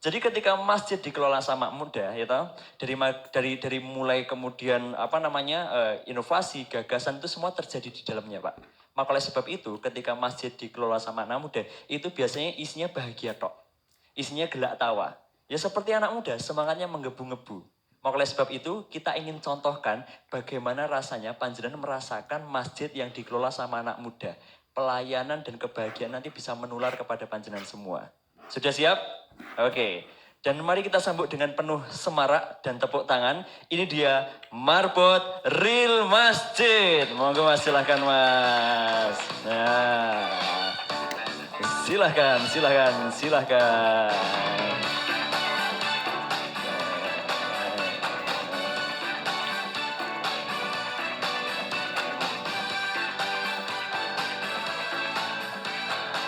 Jadi ketika masjid dikelola sama muda, ya toh, dari mulai kemudian inovasi, gagasan itu semua terjadi di dalamnya, Pak. Maka oleh sebab itu, ketika masjid dikelola sama anak muda, itu biasanya isinya bahagia tok. Isinya gelak tawa. Ya seperti anak muda, semangatnya menggebu-gebu. Maka oleh sebab itu, kita ingin contohkan bagaimana rasanya panjenengan merasakan masjid yang dikelola sama anak muda. Pelayanan dan kebahagiaan nanti bisa menular kepada panjenengan semua. Sudah siap? Oke. Dan mari kita sambut dengan penuh semarak dan tepuk tangan. Ini dia Marbot Real Masjid. Monggo Mas, silahkan Mas. Nah, silahkan.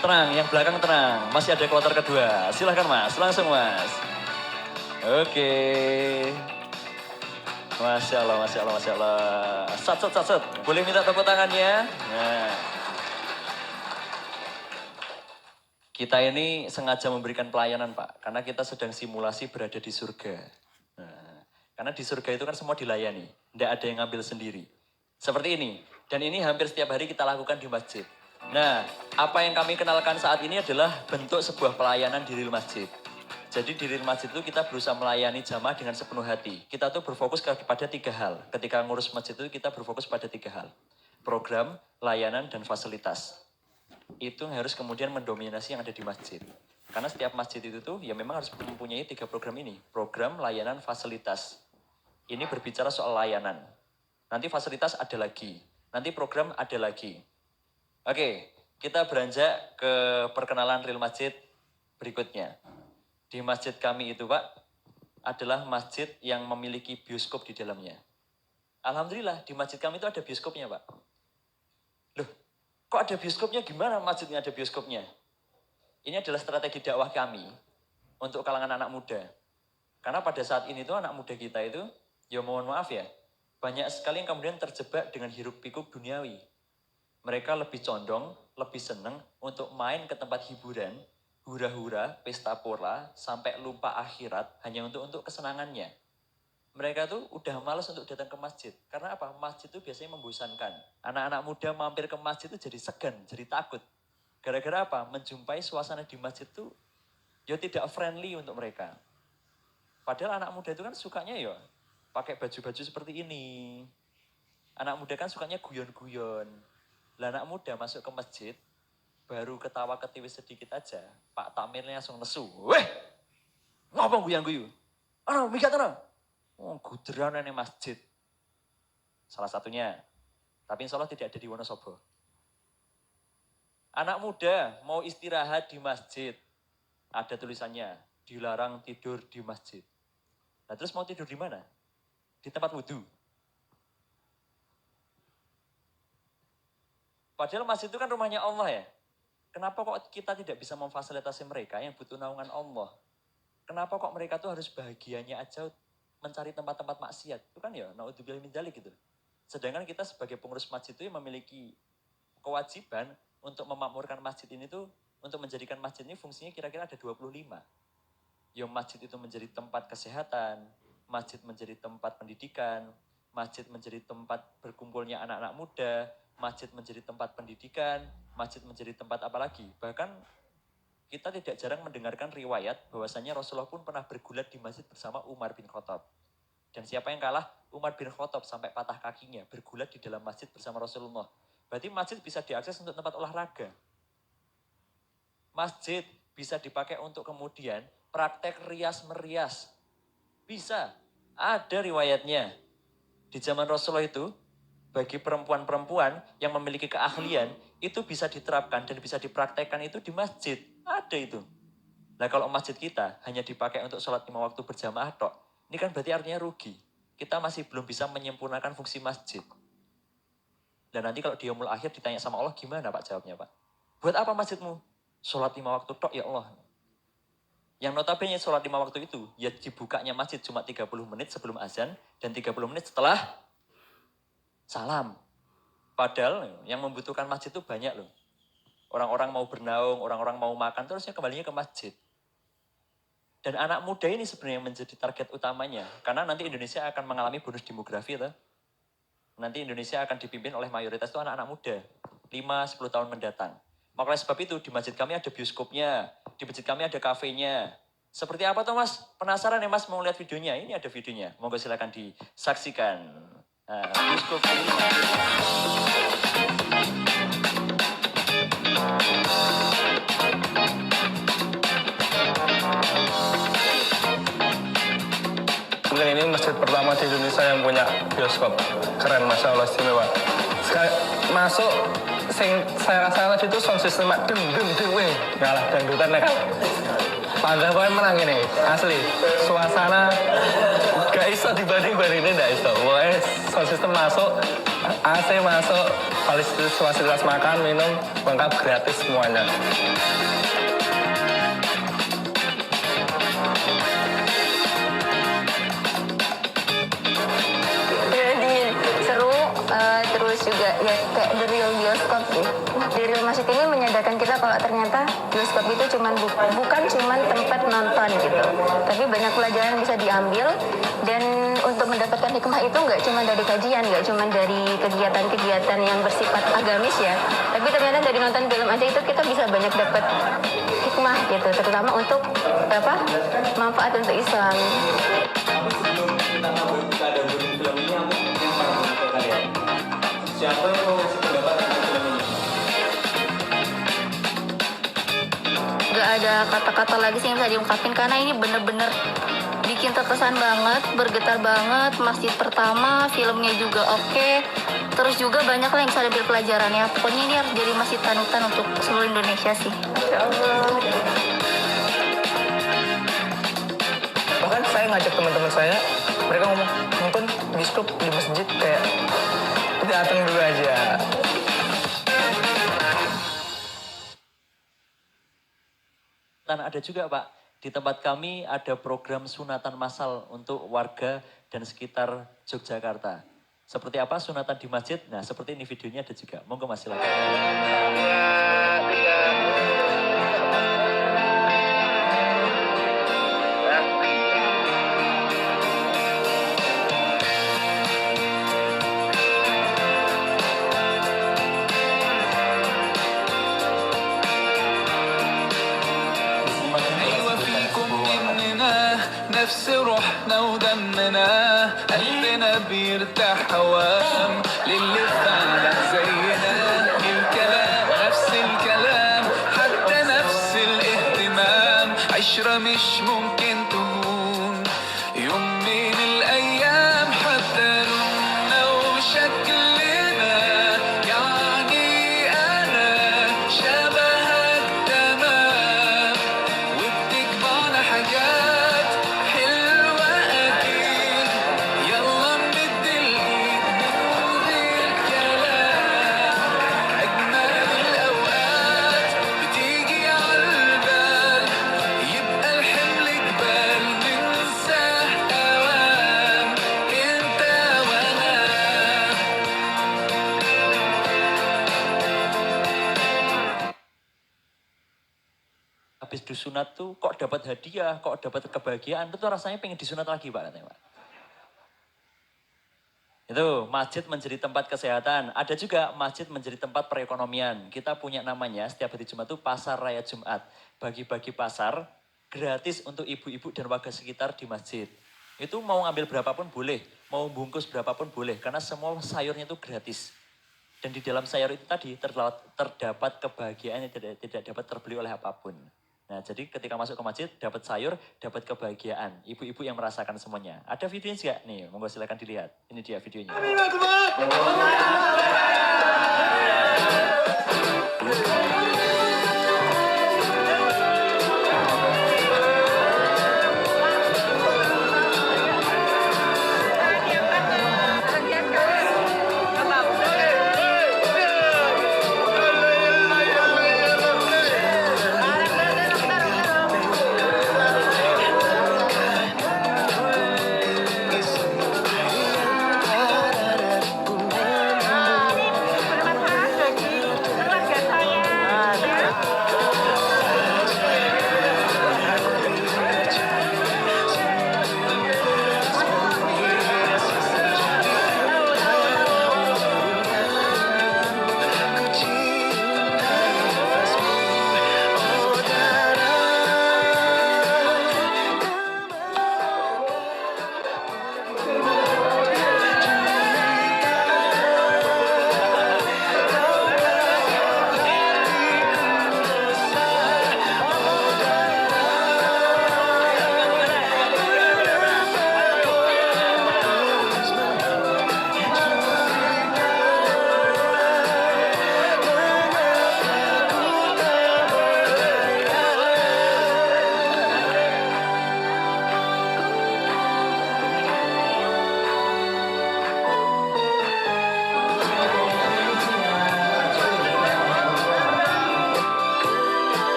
Tenang, yang belakang tenang. Masih ada kloter kedua. Silahkan Mas, langsung Mas. Oke. Masya Allah. Sat. Boleh minta tepuk tangannya? Nah. Kita ini sengaja memberikan pelayanan Pak, karena kita sedang simulasi berada di surga. Nah, karena di surga itu kan semua dilayani, tidak ada yang ngambil sendiri. Seperti ini, dan ini hampir setiap hari kita lakukan di masjid. Nah, apa yang kami kenalkan saat ini adalah bentuk sebuah pelayanan di Real Masjid. Jadi di Real Masjid itu kita berusaha melayani jamaah dengan sepenuh hati. Kita tuh berfokus kepada 3 hal. Ketika ngurus masjid itu kita berfokus pada 3 hal. Program, layanan, dan fasilitas. Itu harus kemudian mendominasi yang ada di masjid. Karena setiap masjid itu tuh ya memang harus mempunyai 3 program ini. Program, layanan, fasilitas. Ini berbicara soal layanan. Nanti fasilitas ada lagi. Nanti program ada lagi. Oke, kita beranjak ke perkenalan Real Masjid berikutnya. Di masjid kami itu Pak, adalah masjid yang memiliki bioskop di dalamnya. Alhamdulillah di masjid kami itu ada bioskopnya Pak. Loh, kok ada bioskopnya? Gimana masjidnya ada bioskopnya? Ini adalah strategi dakwah kami untuk kalangan anak muda. Karena pada saat ini tuh anak muda kita itu, ya mohon maaf ya, banyak sekali yang kemudian terjebak dengan hiruk pikuk duniawi. Mereka lebih condong, lebih seneng untuk main ke tempat hiburan, hura-hura, pesta pora, sampai lupa akhirat hanya untuk kesenangannya. Mereka tuh udah malas untuk datang ke masjid. Karena apa? Masjid itu biasanya membosankan. Anak-anak muda mampir ke masjid itu jadi segan, jadi takut. Gara-gara apa? Menjumpai suasana di masjid itu ya tidak friendly untuk mereka. Padahal anak muda itu kan sukanya ya pakai baju-baju seperti ini. Anak muda kan sukanya guyon-guyon. Lah anak muda masuk ke masjid, baru ketawa ketiwi sedikit aja, Pak Tamirnya langsung nesu. Weh, ngapa guyang-guyu? Ano, mikat ano? Oh, guderan ini masjid. Salah satunya. Tapi insya Allah tidak ada di Wonosobo. Anak muda mau istirahat di masjid. Ada tulisannya, dilarang tidur di masjid. Nah terus mau tidur di mana? Di tempat wudhu. Padahal masjid itu kan rumahnya Allah ya. Kenapa kok kita tidak bisa memfasilitasi mereka yang butuh naungan Allah? Kenapa kok mereka tuh harus bahagianya aja mencari tempat-tempat maksiat? Itu kan ya, naudzubillah min dzalik gitu. Sedangkan kita sebagai pengurus masjid itu memiliki kewajiban untuk memakmurkan masjid ini tuh, untuk menjadikan masjid ini fungsinya kira-kira ada 25. Yang masjid itu menjadi tempat kesehatan, masjid menjadi tempat pendidikan, masjid menjadi tempat berkumpulnya anak-anak muda, masjid menjadi tempat pendidikan, masjid menjadi tempat apa lagi. Bahkan kita tidak jarang mendengarkan riwayat bahwasanya Rasulullah pun pernah bergulat di masjid bersama Umar bin Khattab. Dan siapa yang kalah? Umar bin Khattab sampai patah kakinya bergulat di dalam masjid bersama Rasulullah. Berarti masjid bisa diakses untuk tempat olahraga. Masjid bisa dipakai untuk kemudian praktek rias-merias. Bisa. Ada riwayatnya. Di zaman Rasulullah itu, bagi perempuan-perempuan yang memiliki keahlian, itu bisa diterapkan dan bisa dipraktekkan itu di masjid. Ada itu. Nah kalau masjid kita hanya dipakai untuk sholat 5 waktu berjamaah tok, ini kan berarti artinya rugi. Kita masih belum bisa menyempurnakan fungsi masjid. Dan nanti kalau di yaumul akhir ditanya sama Allah, gimana Pak jawabnya Pak? Buat apa masjidmu? Sholat 5 waktu tok ya Allah. Yang notabene sholat 5 waktu itu, ya dibukanya masjid cuma 30 menit sebelum azan dan 30 menit setelah salam. Padahal yang membutuhkan masjid itu banyak loh. Orang-orang mau bernaung, orang-orang mau makan, terusnya kembalinya ke masjid. Dan anak muda ini sebenarnya menjadi target utamanya. Karena nanti Indonesia akan mengalami bonus demografi. Nanti Indonesia akan dipimpin oleh mayoritas itu anak-anak muda. 5-10 tahun mendatang. Maka oleh sebab itu di masjid kami ada bioskopnya. Di masjid kami ada kafenya. Seperti apa tuh Mas? Penasaran ya Mas mau lihat videonya? Ini ada videonya. Monggo silakan disaksikan. Nah, bioskop ini. Mungkin ini masjid pertama di Indonesia yang punya bioskop. Keren, Masya Allah, istimewa. Sekali masuk, saya rasa tadi itu sound system deng weh. Ngalah dangdutan kan. Bangga banget menang ini, asli. Suasana gak iso dibanding-bandingin, gak iso. Pokoknya sound system masuk, AC masuk, fasilitas makan, minum, lengkap gratis semuanya. Terus juga ya kayak The Real Bioskop sih. The Real Masjid ini menyadarkan kita kalau ternyata bioskop itu bukan cuma tempat nonton gitu, tapi banyak pelajaran yang bisa diambil. Dan untuk mendapatkan hikmah itu nggak cuma dari kajian, nggak cuma dari kegiatan-kegiatan yang bersifat agamis ya, tapi ternyata dari nonton film aja itu kita bisa banyak dapat hikmah gitu, terutama untuk manfaat untuk Islam. Siapa yang mau ngasih pendapat tentang film ini? Gak ada kata-kata lagi sih yang bisa diungkapin karena ini bener-bener bikin terkesan banget, bergetar banget. Masjid pertama, filmnya juga oke. Terus juga banyak lah yang bisa diambil pelajarannya. Pokoknya ini harus jadi masjid panutan untuk seluruh Indonesia sih. Masya Allah. Bahkan saya ngajak teman-teman saya, mereka ngomong nonton bioskop di masjid kayak datang dulu aja. Dan ada juga Pak, di tempat kami ada program sunatan massal untuk warga dan sekitar Yogyakarta. Seperti apa sunatan di masjid? Nah seperti ini videonya ada juga. Monggo Mas silakan. نفس روحنا ودمنا قلبنا بيرتاح هوام للي فعلا زينا الكلام نفس الكلام حتى نفس الاهتمام عشرة مش ممكن تهون يوم من الأيام حتى لوننا وشكلنا يعني أنا شبهك تمام وبتجمعنا حاجات Habis disunat tuh kok dapat hadiah, kok dapat kebahagiaan, itu tuh rasanya pengen disunat lagi Pak katanya Pak. Itu masjid menjadi tempat kesehatan, ada juga masjid menjadi tempat perekonomian. Kita punya namanya setiap hari Jumat tuh Pasar Raya Jumat. Bagi-bagi pasar gratis untuk ibu-ibu dan warga sekitar di masjid. Itu mau ngambil berapapun boleh, mau bungkus berapapun boleh, karena semua sayurnya itu gratis. Dan di dalam sayur itu tadi terdapat kebahagiaan yang tidak dapat terbeli oleh apapun. Nah, jadi ketika masuk ke masjid, dapat sayur, dapat kebahagiaan. Ibu-ibu yang merasakan semuanya. Ada videonya juga? Nih, monggo silakan dilihat. Ini dia videonya.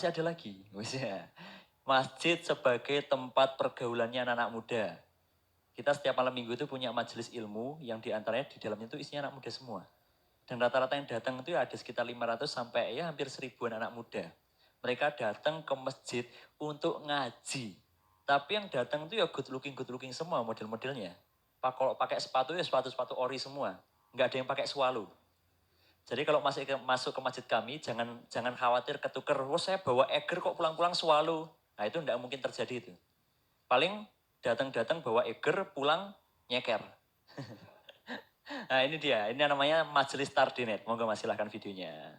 masih ada lagi. Wis ya. Masjid sebagai tempat pergaulannya anak-anak muda. Kita setiap malam minggu itu punya majelis ilmu yang diantaranya di dalamnya itu isinya anak muda semua. Dan rata-rata yang datang itu ada sekitar 500 sampai ya hampir 1000-an anak muda. Mereka datang ke masjid untuk ngaji. Tapi yang datang itu ya good looking semua model-modelnya. Kalau pakai sepatu ya sepatu-sepatu ori semua. Nggak ada yang pakai swallow. Jadi kalau masuk ke masjid kami, jangan khawatir ketuker. Wah saya bawa eger kok pulang-pulang swallow. Nah itu nggak mungkin terjadi itu. Paling datang-datang bawa eger, pulang nyeker. Nah ini dia, ini namanya Majelis Tardinet. Monggo mas silahkan videonya.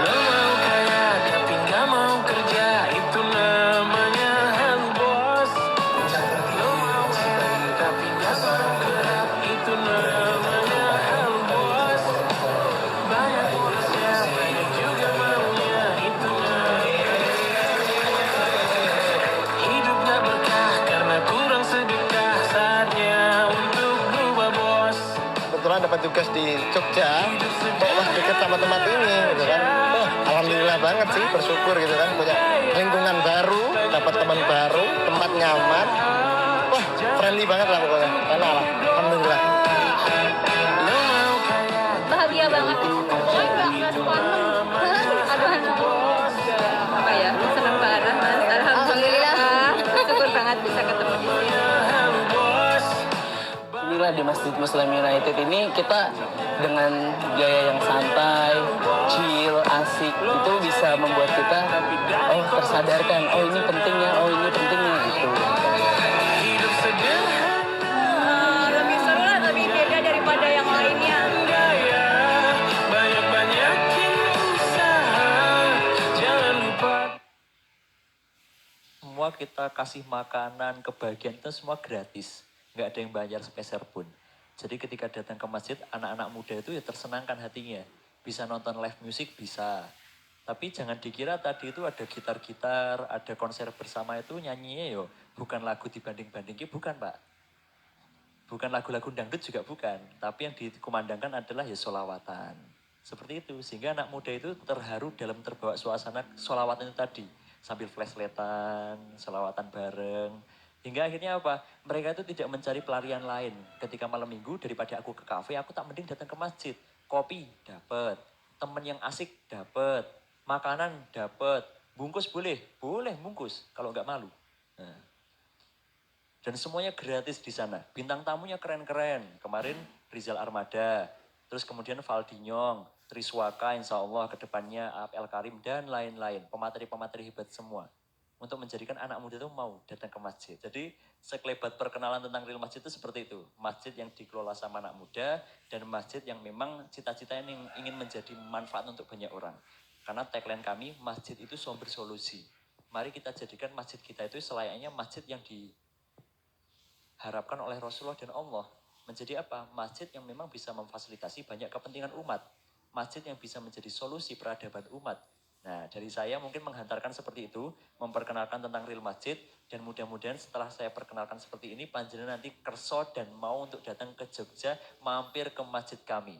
Lo mau kaya tapi gak mau kerja, itu namanya hal bos. Lo mau kaya tapi gak mau gerak, itu namanya hal bos. Banyak urusnya, banyak juga maunya, itu namanya hidup gak berkah karena kurang sedekah. Saatnya untuk berubah bos. Kebetulan dapat tugas di Jogja, kok mas deket sama tempat ini gitu kan. Oh, alhamdulillah banget sih, bersyukur gitu kan, punya lingkungan baru, dapat teman baru, tempat nyaman. Wah, friendly banget lah pokoknya. Enak lah, alhamdulillah. Lo mau kaya Bahagia banget. Pokoknya nggak sepaneng. Aduh, apa ya? Senang banget mas. Alhamdulillah. Syukur banget bisa ketemu di sini. hal bos. Inilah di Masjid Muslim United ini kita dengan gaya yang santai, chill, asik itu bisa membuat kita tersadarkan, ini pentingnya, ini pentingnya gitu. Hidup sederhana, Lebih seru lah, lebih beda daripada yang lainnya. gaya, banyak-banyakin usaha, jangan lupa. Semua kita kasih makanan, kebahagiaan itu semua gratis. Nggak ada yang bayar sepeser pun. Jadi ketika datang ke masjid, anak-anak muda itu ya tersenangkan hatinya. Bisa nonton live music, bisa. Tapi jangan dikira tadi itu ada gitar-gitar, ada konser bersama itu nyanyinya yo. Bukan lagu dibanding-bandingin, bukan pak. Bukan lagu-lagu dangdut juga bukan. Tapi yang dikumandangkan adalah ya sholawatan. Seperti itu. Sehingga anak muda itu terharu dalam terbawa suasana sholawatan itu tadi. Sambil flashletan, sholawatan bareng. Hingga akhirnya apa? Mereka itu tidak mencari pelarian lain. Ketika malam minggu daripada aku ke kafe, aku tak mending datang ke masjid. Kopi dapat, temen yang asik dapat, makanan dapat, bungkus boleh, boleh bungkus kalau nggak malu. Nah. Dan semuanya gratis di sana. Bintang tamunya keren-keren. Kemarin Rizal Armada, terus kemudian Valdinyong, Triswaka insya Allah ke depannya Apel Karim dan lain-lain. Pemateri-pemateri hebat semua. Untuk menjadikan anak muda itu mau datang ke masjid. Jadi sekelebat perkenalan tentang real masjid itu seperti itu. Masjid yang dikelola sama anak muda dan masjid yang memang cita-citanya ingin menjadi manfaat untuk banyak orang. Karena tagline kami, masjid itu sumber solusi. Mari kita jadikan masjid kita itu selayaknya masjid yang diharapkan oleh Rasulullah dan Allah. Menjadi apa? Masjid yang memang bisa memfasilitasi banyak kepentingan umat. Masjid yang bisa menjadi solusi peradaban umat. Nah, dari saya mungkin menghantarkan seperti itu, memperkenalkan tentang real masjid, dan mudah-mudahan setelah saya perkenalkan seperti ini, panjenengan nanti kerso dan mau untuk datang ke Jogja, mampir ke masjid kami.